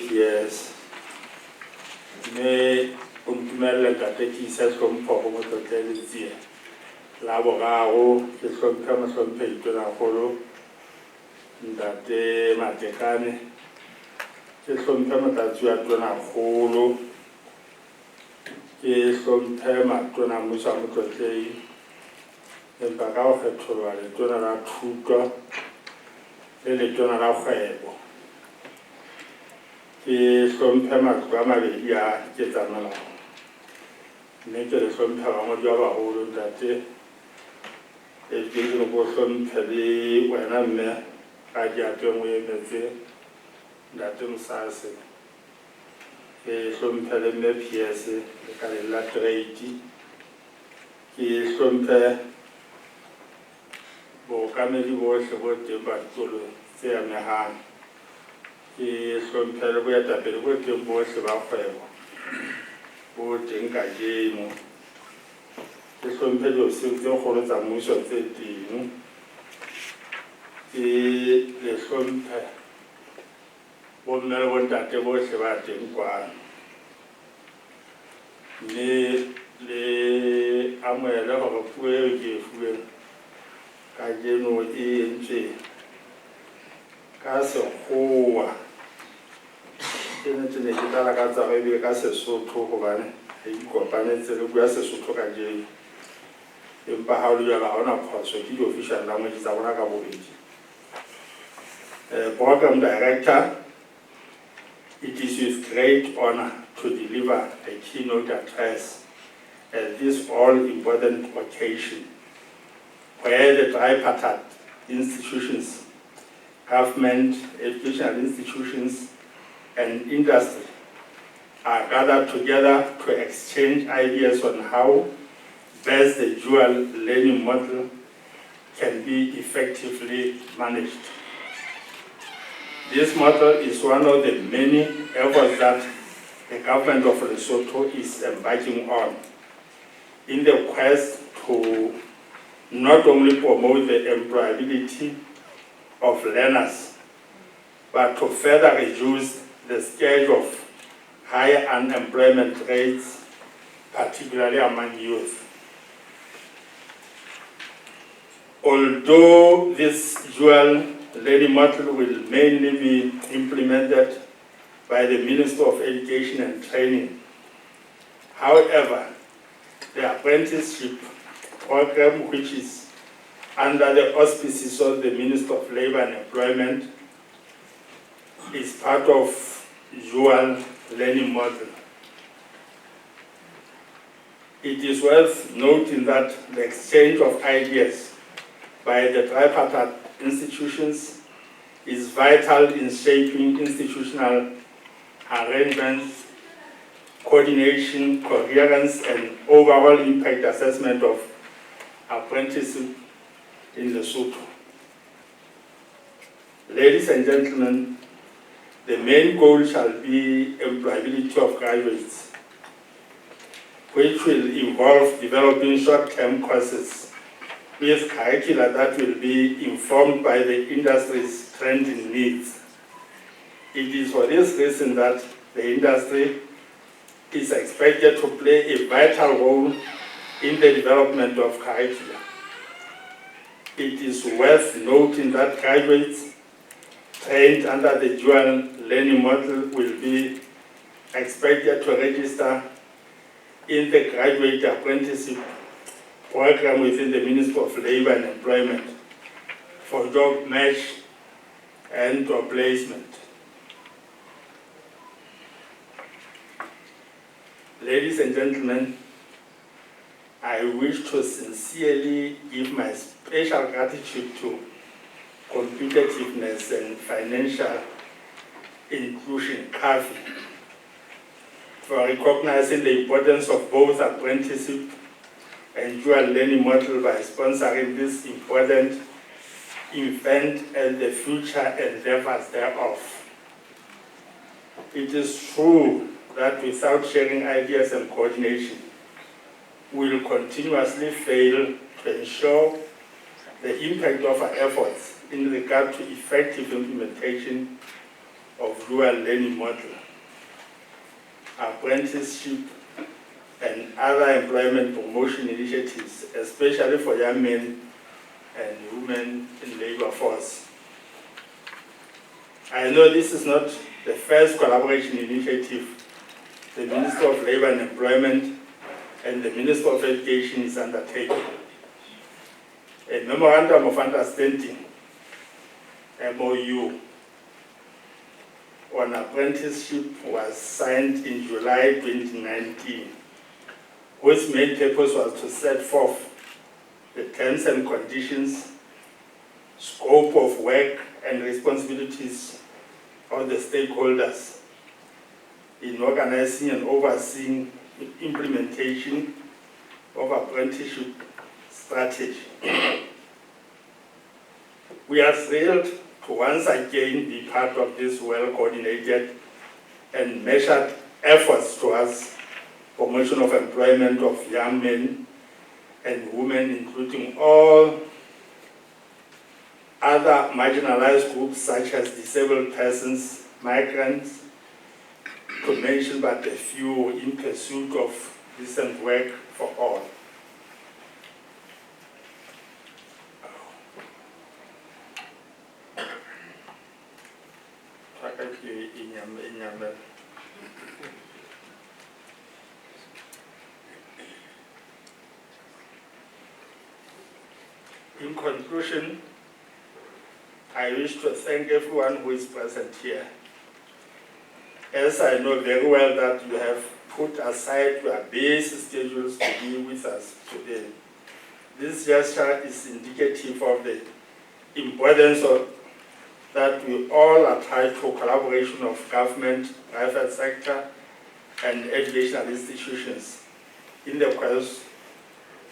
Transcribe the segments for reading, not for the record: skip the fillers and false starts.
PS me umtumelle ka tekisa hlompho go motlotleletse la bogago ke hlompha mahlomphelo na golo ndate matekane ke hlompha matatsi a tona golo ke hlompha matona musa motlotlei empa ka go kgetholwa le tona la thuto le tona la kgwebo ke hlompha matlo a mabedi a ketsamela mme ke le hlompha bangwe ba bagolo ntate e ke go hlompha le wena mme ga di apeng o emetse ntate Mosase ke hlompha le mme PS le ka le la trade ke hlompha bo kamedi bohle bo teng ba dikolo tse amehang ke hlompha bo etapele bo teng bohle ba kgwebo bo teng kajeno ke hlompha diofising tse kgolo tsa mmuso tse teng ke le hlompha bomme le bontate bohle ba teng kwano mme le amohele gore puo eo ke e fuweng kajeno e entswe ka sekgowa ke ne ke tla lakatsa go ebile ka Sesotho gobane e ikopanetse le bua Sesotho kajeno empa ha o le jalo ga ona phoso ke di-official language tsa rona ka bobedi. Program Director, it is with great honor to deliver a keynote address at this all-important occasion where the tripartite institutions, government, educational institutions, and industry are gathered together to exchange ideas on how best the dual learning model can be effectively managed. This model is one of the many efforts that the government of Lesotho is embarking on in the quest to not only promote the employability of learners, but to further reduce the scourge of high unemployment rates, particularly among youth. Although this dual learning model will mainly be implemented by the Minister of Education and Training, however, the apprenticeship program, which is under the auspices of the Minister of Labour and Employment, is part of dual learning model. It is worth noting that the exchange of ideas by the tripartite institutions is vital in shaping institutional arrangements, coordination, coherence, and overall impact assessment of apprenticeship in Lesotho. Ladies and gentlemen, the main goal shall be employability of graduates, which will involve developing short-term courses with curricula that will be informed by the industry's trending needs. It is for this reason that the industry is expected to play a vital role in the development of curricula. It is worth noting that graduates trained under the dual learning model will be expected to register in the graduate apprenticeship program within the Ministry of Labour and Employment for job match and job placement. Ladies and gentlemen, I wish to sincerely give my special gratitude to Competitiveness and Financial Inclusion, Cafi, for recognizing the importance of both apprenticeship and dual learning model by sponsoring this important event and the future endeavors thereof. It is true that without sharing ideas and coordination, we will continuously fail to ensure the impact of our efforts in regard to effective implementation of dual learning model, apprenticeship, and other employment promotion initiatives, especially for young men and women in labor force. I know this is not the first collaboration initiative the Minister of Labour and Employment and the Minister of Education is undertaking. A Memorandum of Understanding, MOU, on apprenticeship was signed in July 2019, whose main purpose was to set forth the terms and conditions, scope of work and responsibilities of the stakeholders in organizing and overseeing implementation of apprenticeship strategy. We are thrilled to once again be part of this well-coordinated and measured efforts towards promotion of employment of young men and women, including all other marginalized groups such as disabled persons, migrants, to mention but a few, in pursuit of decent work for all. In conclusion, I wish to thank everyone who is present here. As I know very well that you have put aside your busy schedules to be with us today. This gesture is indicative of the importance of that we all apply to collaboration of government, private sector, and educational institutions in the quest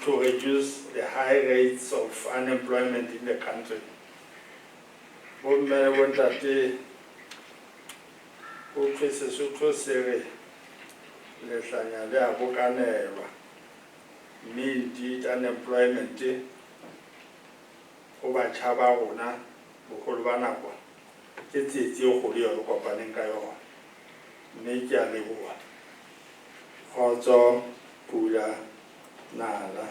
to reduce the high rates of unemployment in the country. Indeed, unemployment over Chabana, Bukolvanako, it's your holy or Copanenkayo, Nature Lewa, Hozo, Pula, Nala.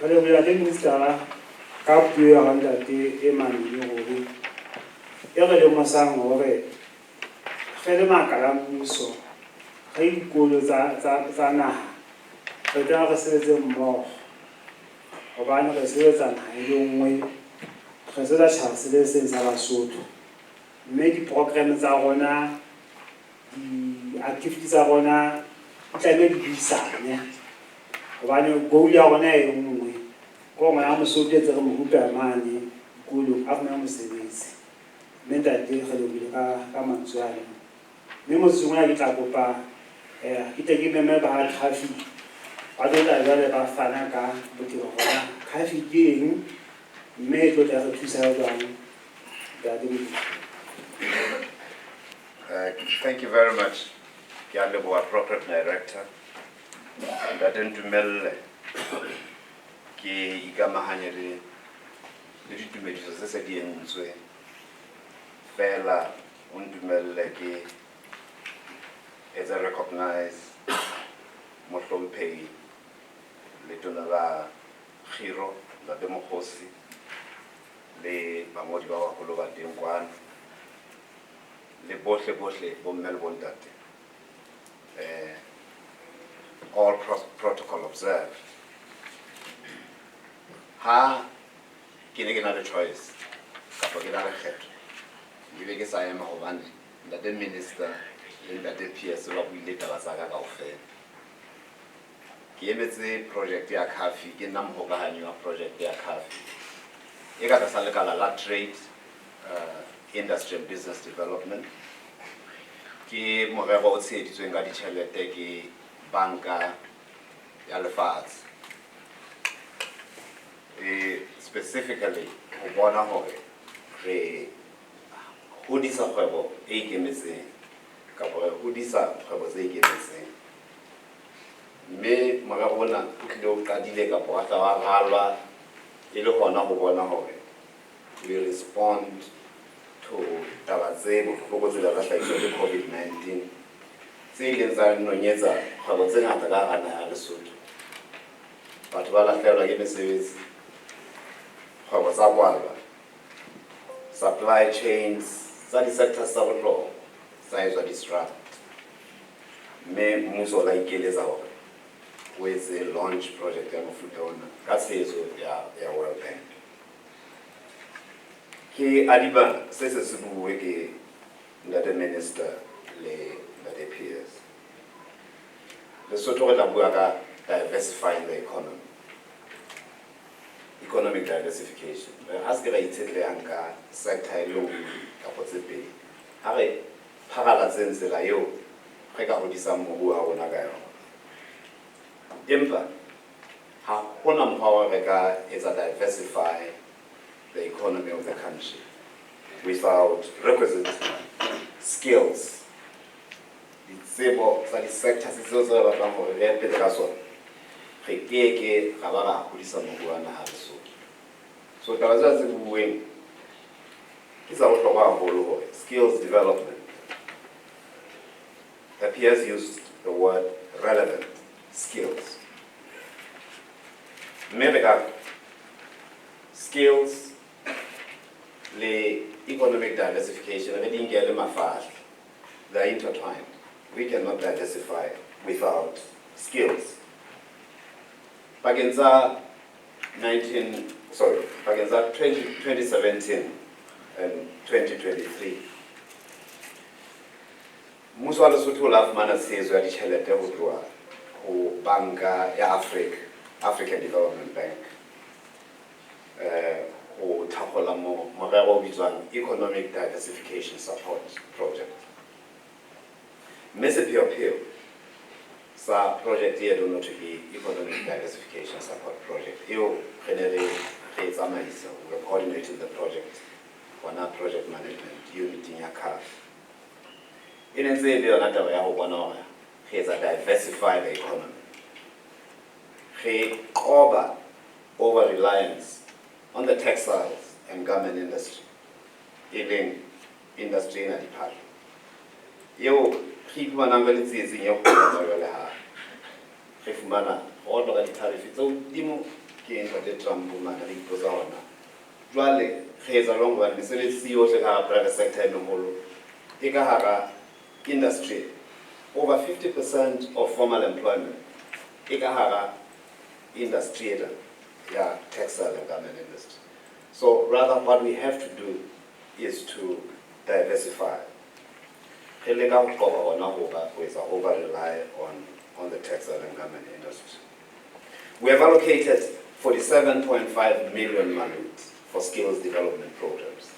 Hello, we are in Mr. Cafi on the Emmanuel. Every Masang over Fedemakala Muso. Hey, good Zana. The dog says more. Obana says an young way. President Charles in Sarasot. Many programs are on the activities are on climate visa. Obana go your own way. Go my arm so get the Hooper money. Good afternoon service. Meant that they come and swallow. Memos when I get up. It gave me about Cafi. I don't know about Fanaka, but you are Cafi being made with other 2,000. Thank you very much, Yalebo, Program Director. That Mel Ki Igamahanyari, legitimate society and Sway. Fela, Undumel as I recognize Motompe, Letonala, Hiro, La Democosi, Le Bamodiba Holova Dimwan, Le Botle, Bommel Bondate. All protocol observed. Ha, can I get another choice? Get another head. You guess I am a Hovani, the minister. In that PS, we later was a fair. Give it the project, ya Cafi, get number of project, ya Cafi. You got a Salakala trade, industry and business development. ke morero o tsheheditsweng ka ditjhelete ke banka ya lefatshe. Specifically ho bona hore re hodisa kgwebo e ikemetseng kapa re hodisa kgwebo tse ikemetseng. Mme morero ona o tlile o qadile kapa wa tla wa ralwa e le hona ho bona hore we respond to taba tse bohloko tse la hlahiswa ke COVID-19 tse ileng tsa nonyetsa kgwebo tse ngata ka hara naha ya Lesotho. Batho ba lahlehelwa ke mesebetsi, kgwebo tsa kwalwa, supply chains tsa di-sectors tsa bohlokwa tsa etswa disrupt. Mme mmuso o la ikeletsa hore o etse launch project ya mofuta ona ka tshehetso ya World Bank. Ke adiba se se bue ke Ntate Minister le Ntate PS. Lesotho re tla bua ka diversifying the economy. Economic diversification. Ha se ke ra itshetlehang ka sector e le nngwe kapa tse pedi. Ha re phagalatseng tsela eo re ka hodisang mobu wa rona ka yona. Empa ha hona mokgwa wa re ka etsa diversify the economy of the country without requisite skills. Ditsebo tsa di-sectors tseo tse re batlang hore re pele ka sona re ke ra ba ra hodisa mobu wa naha Lesotho. So taba tse tse bueng ke tsa bohlokwa haholo hore skills development. The PS used the word relevant skills. Maybe skills le economic diversification, they're intertwined. We cannot diversify without skills. Pagenza 2017 and 2023. Mmuso wa Lesotho o la fumana tshehetso ya ditjhelete ho tloha ho banka ya African Development Bank. Ho thakgola morero o bitswang Economic Diversification Support Project. Mme sepheo sa project e dono to be Economic Diversification Support Project. Eo re ne re tsamaisa, we coordinated the project on our project management unit in Cafi. In a way, we are not aware of one hour. He has a diversified economy. He over reliance on the textiles and garment industry, even industry in a department. You keep one angle is in your corner. If mana order the tariff, so demo gain for the Trump woman and it goes on. Dwale, he is a wrong one. We say CEO to have private sector in the whole. Ikahara industry, over 50% of formal employment. Ikahara industry, yeah, textile and garment industry. So rather what we have to do is to diversify. We over-rely on the textile and garment industry. We have allocated 47.5 million manut for skills development programs.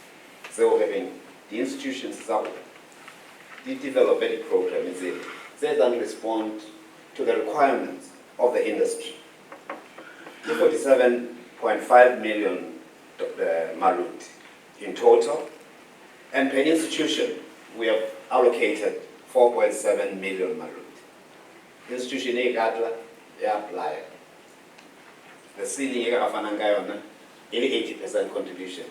So having the institutions they develop any program they then respond to the requirements of the industry. The 47.5 million malut in total, and per institution we have allocated 4.7 million malut. Institution A gadla apply. The ceiling is 80% contribution.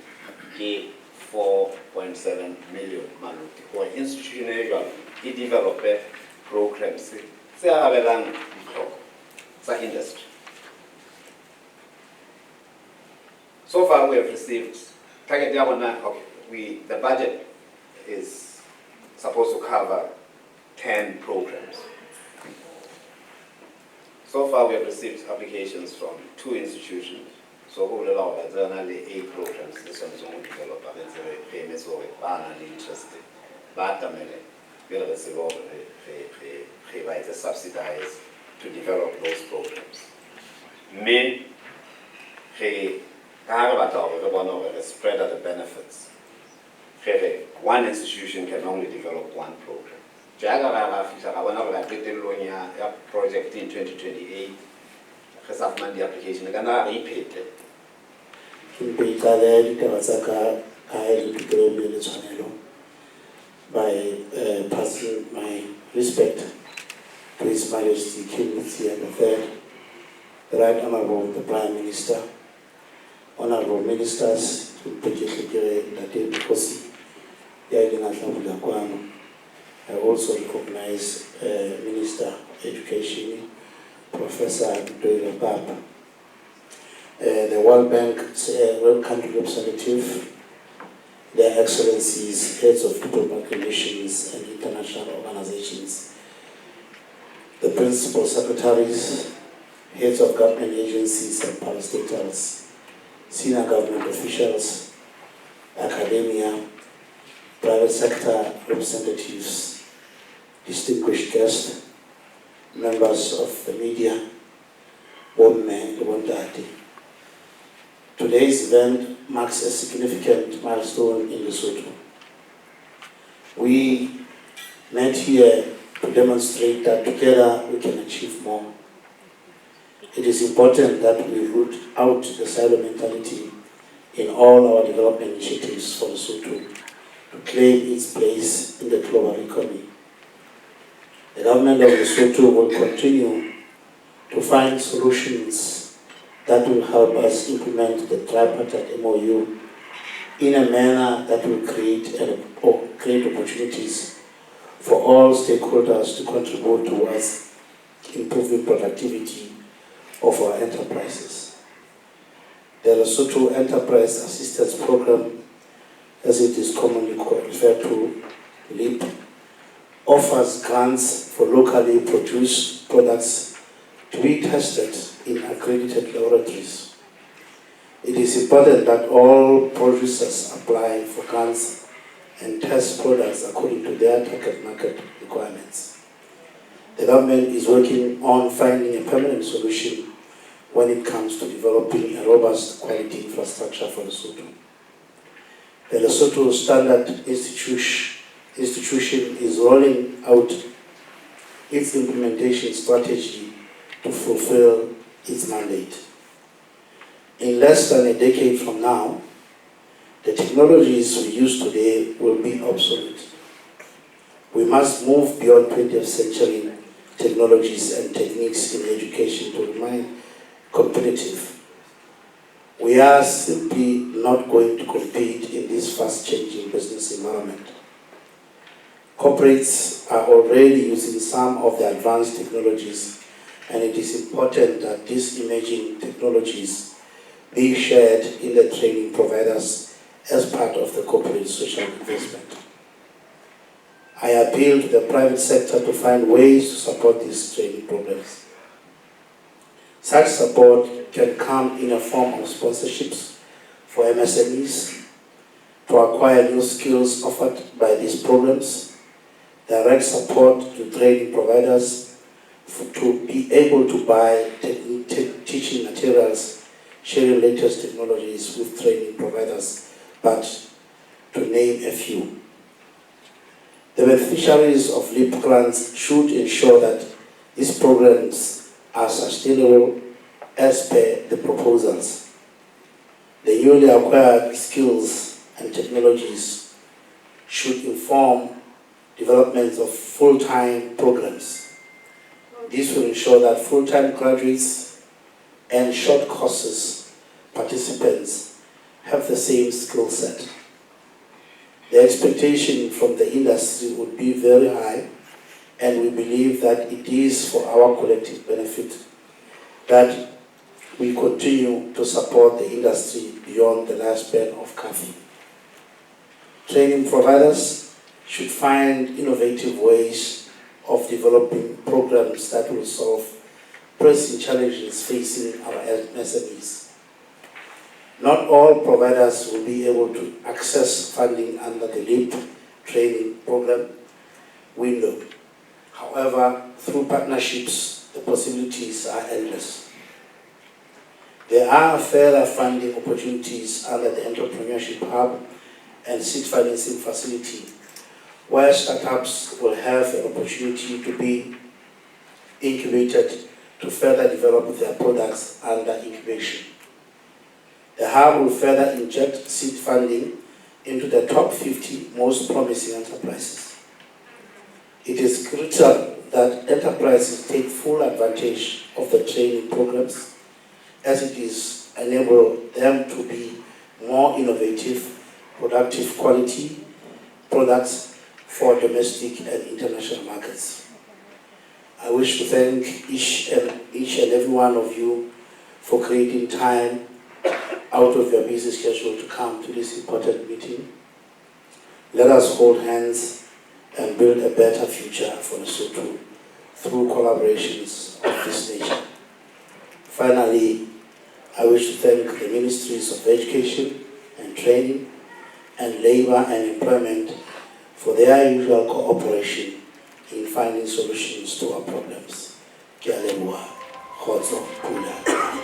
4.7 million malut. Or institutional, it develop programs. They are abelang the industry. So far, we have received the budget is supposed to cover 10 programs. So far, we have received applications from 2 institutions. So we will allow generally 8 programs. This one is only developed by the famous or interested. But we will subsidize to develop those programs. Main the spread of the benefits. One institution can only develop one program. jaaka ga fihla ga bona go la qetellong ya project in 2028 ge sa fumane di-application ka nna ga re iphete ke mpe itlale ditaba tsa ka le tokelo le tshwanelo by passing my respect to His Majesty King Mutsia III, the Right Honorable the Prime Minister, Honorable Ministers, I also recognize Minister of Education, Professor Doyle Papa, the World Bank World Country Representative, Their Excellencies, Heads of Diplomatic Relations and International Organizations, the Principal Secretaries, Heads of Government Agencies and Parastatals, Senior Government Officials, Academia, Private Sector Representatives, distinguished guests, members of the media, women, Bondati. Today's event marks a significant milestone in Lesotho. We met here to demonstrate that together we can achieve more. It is important that we root out the silo mentality in all our development initiatives for Lesotho to claim its place in the global economy. The government of Lesotho will continue to find solutions that will help us implement the tripartite MOU in a manner that will create opportunities for all stakeholders to contribute towards improving productivity of our enterprises. The Lesotho Enterprise Assistance Program, as it is commonly referred to, LEAP, offers grants for locally produced products to be tested in accredited laboratories. It is important that all producers apply for grants and test products according to their target market requirements. The government is working on finding a permanent solution when it comes to developing a robust quality infrastructure for Lesotho. The Lesotho Standard Institution is rolling out its implementation strategy to fulfill its mandate. In less than a decade from now, the technologies we use today will be obsolete. We must move beyond 20th century technologies and techniques in education to remain competitive. We are simply not going to compete in this fast-changing business environment. Corporates are already using some of the advanced technologies, and it is important that these emerging technologies be shared in the training providers as part of the corporate social investment. I appeal to the private sector to find ways to support these training programs. Such support can come in a form of sponsorships for MSMEs to acquire new skills offered by these programs, direct support to training providers to be able to buy teaching materials, sharing latest technologies with training providers, but to name a few. The beneficiaries of LEAP grants should ensure that these programs are sustainable as per the proposals. The newly acquired skills and technologies should inform development of full-time programs. This will ensure that full-time graduates and short courses participants have the same skill set. The expectation from the industry would be very high, and we believe that it is for our collective benefit that we continue to support the industry beyond the lifespan of Cafi. Training providers should find innovative ways of developing programs that will solve pressing challenges facing our SMEs. Not all providers will be able to access funding under the LEAP training program window. However, through partnerships, the possibilities are endless. There are further funding opportunities under the Entrepreneurship Hub and Seed Financing Facility, where startups will have an opportunity to be incubated to further develop their products under incubation. The hub will further inject seed funding into the top 50 most promising enterprises. It is critical that enterprises take full advantage of the training programs, as it is enable them to be more innovative, productive quality products for domestic and international markets. I wish to thank each and every one of you for creating time out of your busy schedule to come to this important meeting. Let us hold hands and build a better future for Lesotho through collaborations of this nature. Finally, I wish to thank the Ministries of Education and Training and Labor and Employment for their usual cooperation in finding solutions to our problems. Ke a leboha. Kgotso, pula.